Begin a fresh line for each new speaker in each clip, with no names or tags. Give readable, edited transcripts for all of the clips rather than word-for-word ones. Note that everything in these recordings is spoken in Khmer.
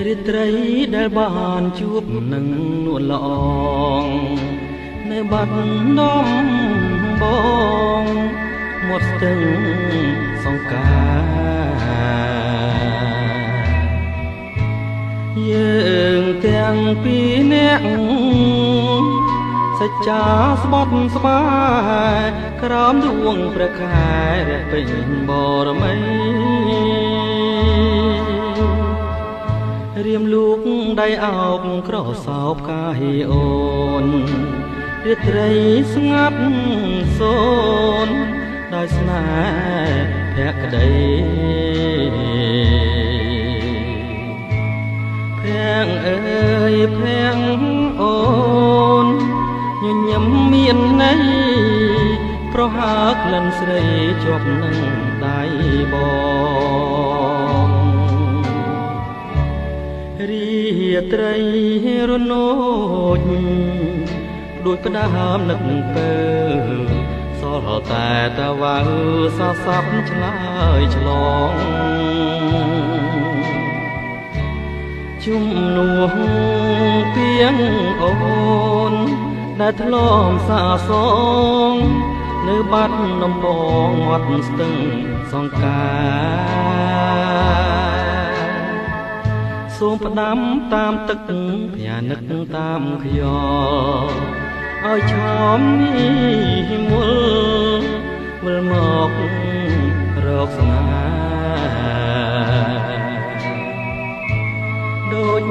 រាត្រីដែលបានជួបនឹងនួនល្អងនៅបាត់នំបងមាត់ស្ទឹងសង្ការយើងទាំងពីរនាក់សច្ចាស្បត់ស្បាយក្រោមដួងព្រះខែរះពេញបរមីរៀមលូកដៃអោបក្រសោបកាហេអូនរាត្រីស្ងាត់សូនដោយស្នេហ៍ភក្តីភាំងអើយភាំងអូនញញឹមមានន័យប្រហើក្លិនស្រីជាប់នឹងដៃបងរាត្រីរនោចដូចផ្ដើមនឹកនឹងពើសល់តែតវ៉ៅសស័ព្ទឆ្លើយឆ្លងជំនួសពីងអូនដែលធ្លាប់សាសងនៅបាត់ដំបងមាត់ស្ទឹងសង្ការសូមផ្ដាំតាមទឹកភ័នឹកតាមខ្យល់ឲ្យឆោមនេះមុលវិលមករកស្នេហ៍ដូច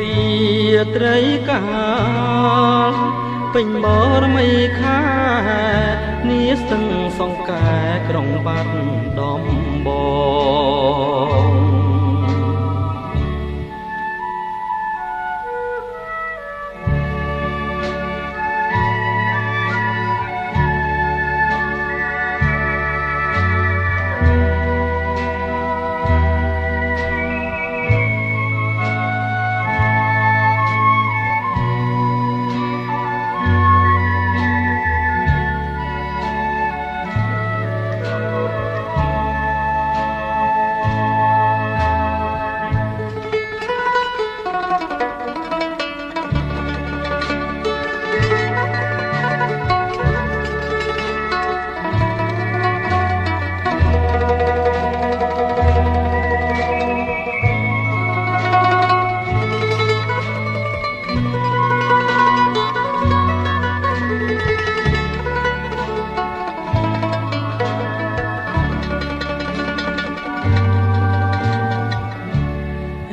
រាត្រីកាលពេញបរមីខានាស្ទឹងសង្កែក្រុងបាត់ដំបង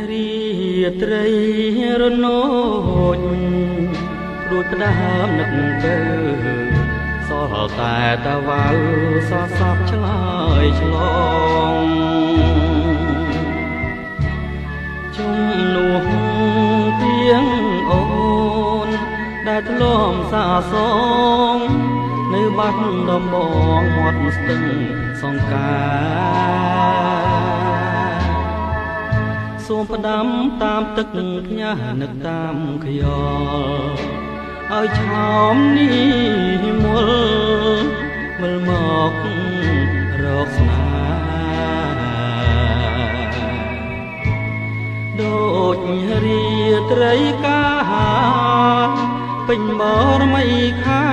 រាត្រីរនោចដូចផ្ដើមនឹកនឹងទៅសល់តែតវ៉ៅសស័ព្ទឆ្លើយឆ្លងជំនួសពីងអូនដែលធ្លាប់សាសងនៅបាត់ដំបងមាត់ស្ទឹងសង្ការសូមផ្ដាំតាមទឹកផ្ញើនឹកតាមខ្យល់ឲ្យឆោមនេះមុលវិលមករកស្នេហ៍ដូចរាត្រីកាពេញបរមីខា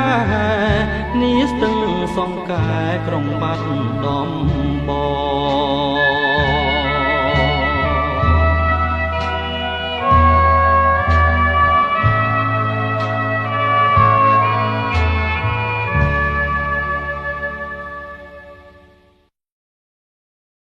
នាស្ទឹងសង្កែក្រុងបាត់ដំបង